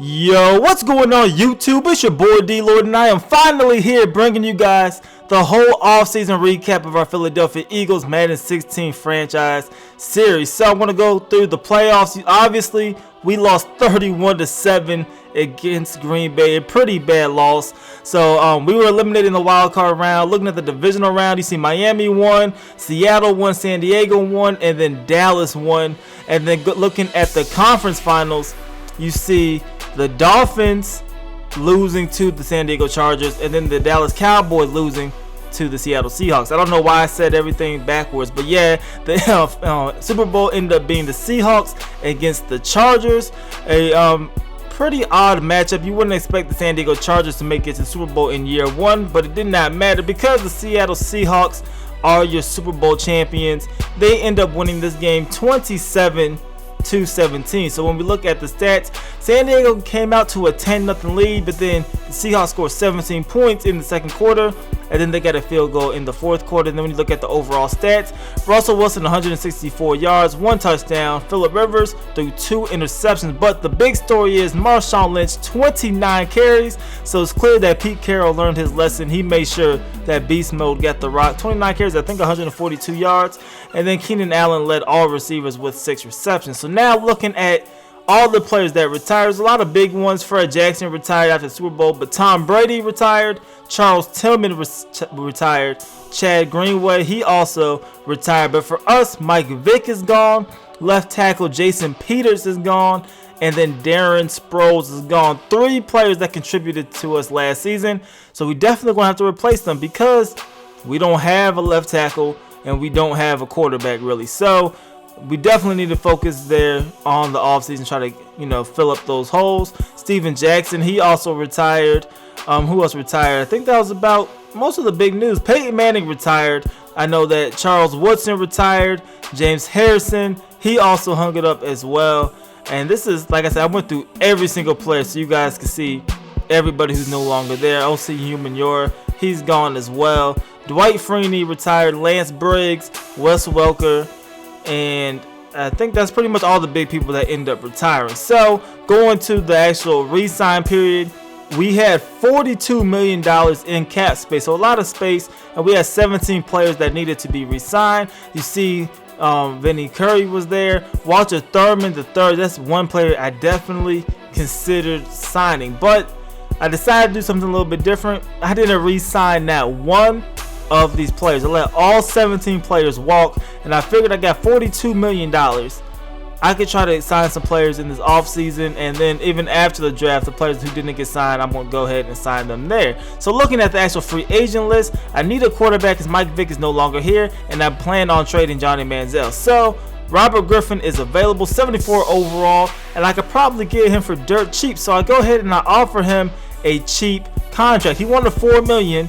Yo, what's going on YouTube? It's your boy DLloyd, and I am finally here bringing you guys the whole offseason recap of our Philadelphia Eagles Madden 16 franchise series. So I'm going to go through the playoffs. Obviously, we lost 31-7 against Green Bay, a pretty bad loss. So we were eliminated in the wild card round. Looking at the divisional round, you see Miami won, Seattle won, San Diego won, and then Dallas won. And then looking at the conference finals, you see the Dolphins losing to the San Diego Chargers, and then the Dallas Cowboys losing to the Seattle Seahawks. I don't know why I said everything backwards, but yeah, the Super Bowl ended up being the Seahawks against the Chargers. A pretty odd matchup. You wouldn't expect the San Diego Chargers to make it to the Super Bowl in year one, but it did not matter because the Seattle Seahawks are your Super Bowl champions. They end up winning this game 27-17. So when we look at the stats, San Diego came out to a 10-0 lead, but then the Seahawks scored 17 points in the second quarter, and then they got a field goal in the fourth quarter. And then when you look at the overall stats, Russell Wilson 164 yards, 1 touchdown. Phillip Rivers threw 2 interceptions. But the big story is Marshawn Lynch 29 carries. So it's clear that Pete Carroll learned his lesson. He made sure that beast mode got the rock. 29 carries, I think 142 yards. And then Keenan Allen led all receivers with 6 receptions. So now looking at all the players that retired, there's a lot of big ones. Fred Jackson retired after the Super Bowl, but Tom Brady retired. Charles Tillman retired. Chad Greenway, he also retired. But for us, Mike Vick is gone. Left tackle Jason Peters is gone. And then Darren Sproles is gone. 3 players that contributed to us last season. So we definitely going to have to replace them because we don't have a left tackle and we don't have a quarterback really. So we definitely need to focus there on the offseason, try to, fill up those holes. Steven Jackson, he also retired. Who else retired? I think that was about most of the big news. Peyton Manning retired. I know that Charles Woodson retired. James Harrison, he also hung it up as well. And this is, like I said, I went through every single player so you guys can see everybody who's no longer there. O.C. Humanure, he's gone as well. Dwight Freeney retired. Lance Briggs, Wes Welker, and I think that's pretty much all the big people that end up retiring. So going to the actual re-sign period, we had $42 million in cap space, so a lot of space, and we had 17 players that needed to be re-signed. You see Vinny Curry was there. Walter Thurman III, that's one player I definitely considered signing, but I decided to do something a little bit different. I didn't re-sign not one of these players. I let all 17 players walk, and I figured I got $42 million. I could try to sign some players in this offseason, and then even after the draft, the players who didn't get signed, I'm going to go ahead and sign them there. So looking at the actual free agent list, I need a quarterback because Mike Vick is no longer here, and I plan on trading Johnny Manziel. So Robert Griffin is available, 74 overall, and I could probably get him for dirt cheap. So I go ahead and I offer him a cheap contract. He wanted $4 million.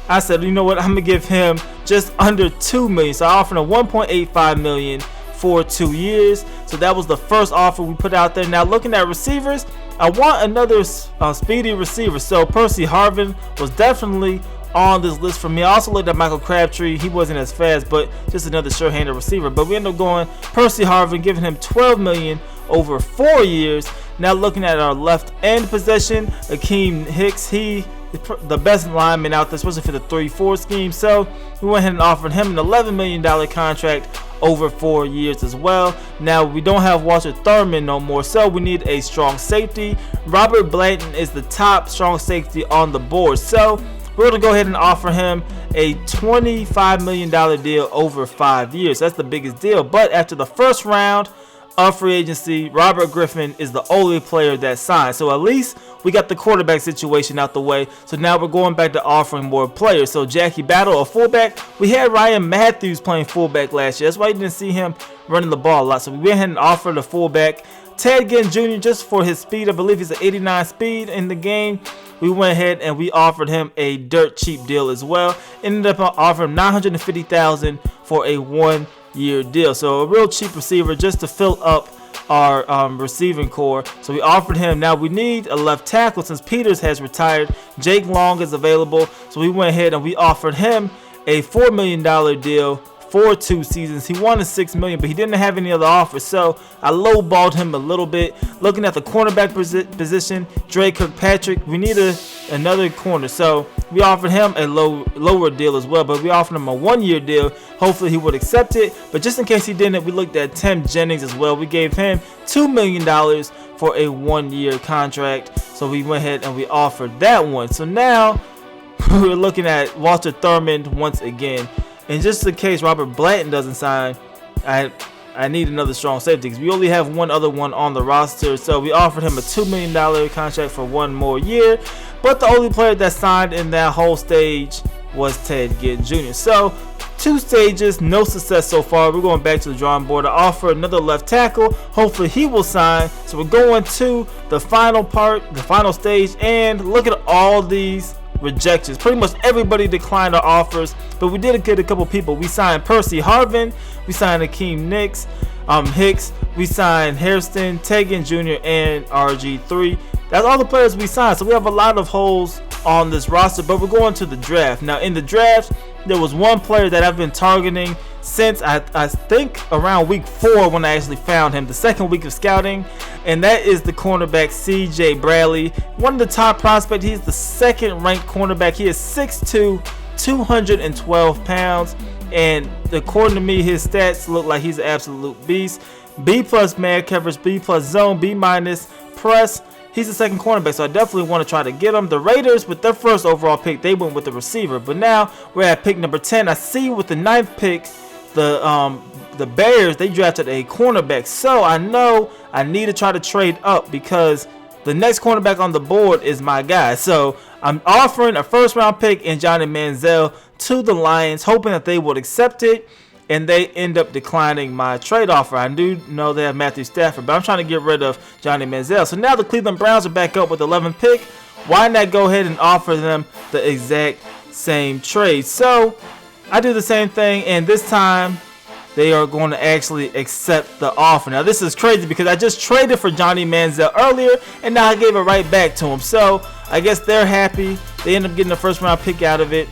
I said, you know what, I'm gonna give him just under $2 million. So I offered him $1.85 million for 2 years. So that was the first offer we put out there. Now looking at receivers, I want another speedy receiver. So Percy Harvin was definitely on this list for me. I also looked at Michael Crabtree. He wasn't as fast, but just another sure-handed receiver. But we ended up going Percy Harvin, giving him $12 million over 4 years. Now looking at our left end possession, Akeem Hicks, he the best lineman out there, especially for the 3-4 scheme. So we went ahead and offered him an $11 million contract over 4 years as well. Now we don't have Walter Thurman no more, so we need a strong safety. Robert Blanton is the top strong safety on the board, so we're going to go ahead and offer him a $25 million deal over 5 years. That's the biggest deal. But after the first round of free agency, Robert Griffin is the only player that signed. So at least we got the quarterback situation out the way. So now we're going back to offering more players. So Jackie Battle, a fullback. We had Ryan Matthews playing fullback last year. That's why you didn't see him running the ball a lot. So we went ahead and offered a fullback. Ted Ginn Jr., just for his speed, I believe he's an 89 speed in the game. We went ahead and we offered him a dirt cheap deal as well. Ended up offering $950,000 for a 1-year deal. So a real cheap receiver just to fill up our receiving core. So we offered him. Now we need a left tackle since Peters has retired. Jake Long is available. So we went ahead and we offered him a $4 million deal for 2 seasons. He wanted $6 million, but he didn't have any other offers, so I lowballed him a little bit. Looking at the cornerback position, Dre Kirkpatrick, we need another corner, so we offered him a lower deal as well, but we offered him a 1-year deal. Hopefully he would accept it, but just in case he didn't, we looked at Tim Jennings as well. We gave him $2 million for a 1-year contract, so we went ahead and we offered that one. So now we're looking at Walter Thurmond once again, and just in case Robert Blanton doesn't sign, I need another strong safety because we only have one other one on the roster. So we offered him a $2 million contract for 1 more year, but the only player that signed in that whole stage was Ted Ginn Jr. So 2 stages, no success so far. We're going back to the drawing board to offer another left tackle. Hopefully he will sign. So we're going to the final part, the final stage, and look at all these rejections. Pretty much everybody declined our offers, but we did get a couple people. We signed Percy Harvin, we signed Akeem Hicks, we signed Hairston, Tegan Jr., and RG3. That's all the players we signed. So we have a lot of holes on this roster, but we're going to the draft. Now in the draft, there was one player that I've been targeting since I think around week 4 when I actually found him, the second week of scouting, and that is the cornerback CJ Bradley, one of the top prospects. He's the 2nd ranked cornerback. He is 6'2", 212 pounds, and according to me, his stats look like he's an absolute beast. B+ man coverage, B+ zone, B- press. He's the 2nd cornerback, so I definitely want to try to get him. The Raiders, with their 1st overall pick, they went with the receiver. But now we're at pick number 10. I see with the 9th pick, the Bears, they drafted a cornerback. So I know I need to try to trade up because the next cornerback on the board is my guy. So I'm offering a 1st-round pick in Johnny Manziel to the Lions, hoping that they would accept it, and they end up declining my trade offer. I do know they have Matthew Stafford, but I'm trying to get rid of Johnny Manziel. So now the Cleveland Browns are back up with the 11th pick. Why not go ahead and offer them the exact same trade? So I do the same thing, and this time they are going to actually accept the offer. Now this is crazy because I just traded for Johnny Manziel earlier, and now I gave it right back to him. So I guess they're happy. They end up getting the 1st-round pick out of it,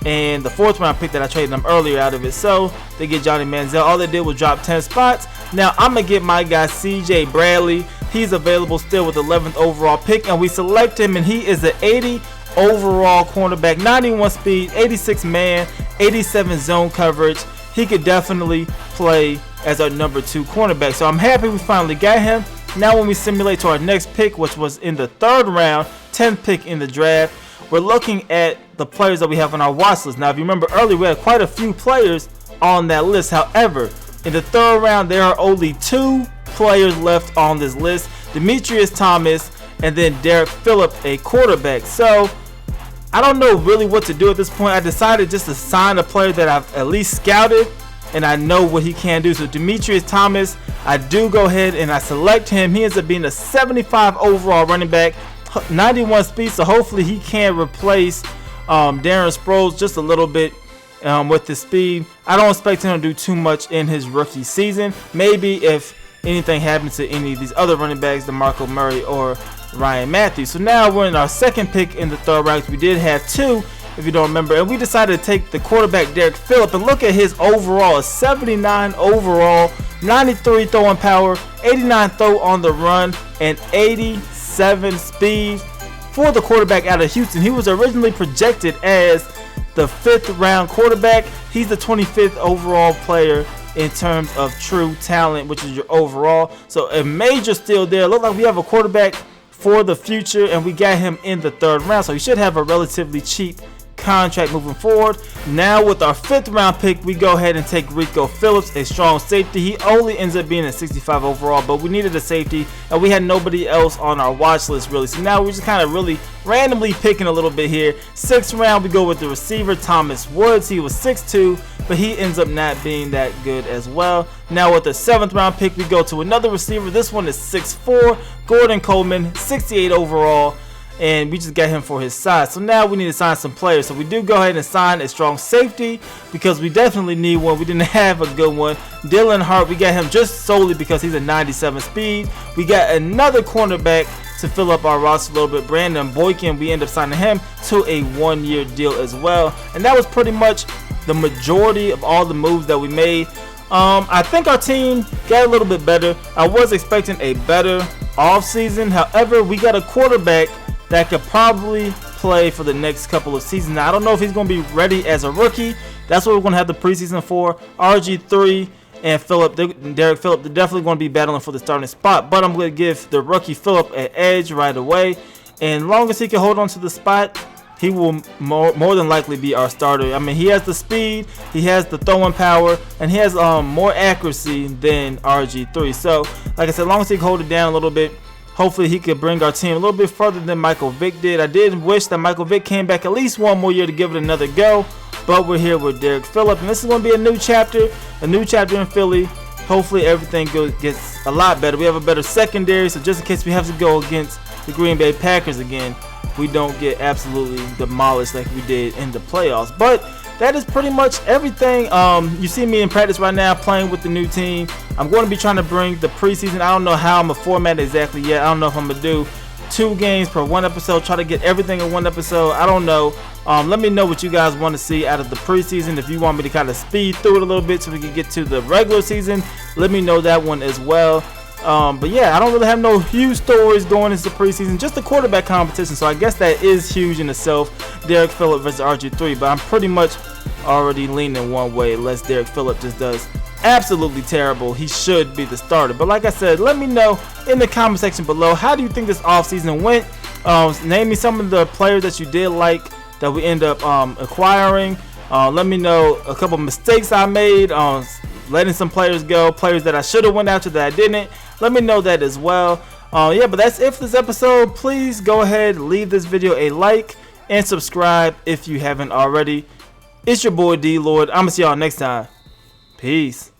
and the 4th-round pick that I traded them earlier out of it. So they get Johnny Manziel. All they did was drop 10 spots. Now I'm going to get my guy CJ Bradley. He's available still with the 11th overall pick, and we select him, and he is an 80 overall cornerback, 91 speed, 86 man, 87 zone coverage. He could definitely play as our number 2 cornerback. So I'm happy we finally got him. Now when we simulate to our next pick, which was in the 3rd round, 10th pick in the draft, we're looking at the players that we have on our watch list. Now, if you remember earlier, we had quite a few players on that list. However, in the 3rd round, there are only 2 players left on this list: Demetrius Thomas and then Derek Phillip, a quarterback. So I don't know really what to do at this point. I decided just to sign a player that I've at least scouted and I know what he can do. So Demetrius Thomas, I do go ahead and I select him. He ends up being a 75 overall running back, 91 speed, so hopefully he can replace Darren Sproles just a little bit with his speed. I don't expect him to do too much in his rookie season. Maybe if anything happens to any of these other running backs, DeMarco Murray or Ryan Matthews. So now we're in our 2nd pick in the 3rd round. We did have 2, if you don't remember, and we decided to take the quarterback Derek Phillip, and look at his overall: 79 overall, 93 throwing power, 89 throw on the run, and 87 speed for the quarterback out of Houston. He was originally projected as the 5th round quarterback. He's the 25th overall player in terms of true talent, which is your overall. So a major steal there. Look like we have a quarterback for the future, and we got him in the 3rd round, so he should have a relatively cheap contract moving forward. Now with our 5th round pick, we go ahead and take Rico Phillips, a strong safety. He only ends up being a 65 overall, but we needed a safety and we had nobody else on our watch list really. So now we're just kind of really randomly picking a little bit here. 6th round, we go with the receiver Thomas Woods. He was 6'2", but he ends up not being that good as well. Now with the 7th round pick, we go to another receiver. This one is 6'4", Gordon Coleman, 68 overall, and we just got him for his size. So now we need to sign some players. So we do go ahead and sign a strong safety because we definitely need one. We didn't have a good one. Dylan Hart, we got him just solely because he's a 97 speed. We got another cornerback to fill up our roster a little bit, Brandon Boykin. We end up signing him to a 1-year deal as well. And that was pretty much the majority of all the moves that we made. I think our team got a little bit better. I was expecting a better offseason. However, we got a quarterback that could probably play for the next couple of seasons. Now, I don't know if he's going to be ready as a rookie. That's what we're going to have the preseason for. RG3 and Derek Phillip, they're definitely going to be battling for the starting spot. But I'm going to give the rookie Phillip an edge right away. And as long as he can hold on to the spot, he will more than likely be our starter. I mean, he has the speed, he has the throwing power, and he has more accuracy than RG3. So, like I said, as long as he can hold it down a little bit, hopefully he could bring our team a little bit further than Michael Vick did. I did wish that Michael Vick came back at least one more year to give it another go, but we're here with Derek Phillip, and this is going to be a new chapter in Philly. Hopefully everything gets a lot better. We have a better secondary, so just in case we have to go against the Green Bay Packers again, we don't get absolutely demolished like we did in the playoffs. But that is pretty much everything. You see me in practice right now playing with the new team. I'm going to be trying to bring the preseason. I don't know how I'm going to format exactly yet. I don't know if I'm going to do 2 games per 1 episode, try to get everything in 1 episode. I don't know. Let me know what you guys want to see out of the preseason. If you want me to kind of speed through it a little bit so we can get to the regular season, let me know that one as well. But yeah, I don't really have no huge stories going into the preseason, just the quarterback competition. So I guess that is huge in itself, Derek Phillip versus RG3. But I'm pretty much already leaning one way unless Derek Phillip just does absolutely terrible. He should be the starter. But like I said, let me know in the comment section below, how do you think this offseason went? Name me some of the players that you did like that we end up acquiring. Let me know a couple mistakes I made, letting some players go, players that I should have went after that I didn't. Let me know that as well. Yeah, but that's it for this episode. Please go ahead, leave this video a like and subscribe if you haven't already. It's your boy DLloyd. I'm gonna see y'all next time. Peace.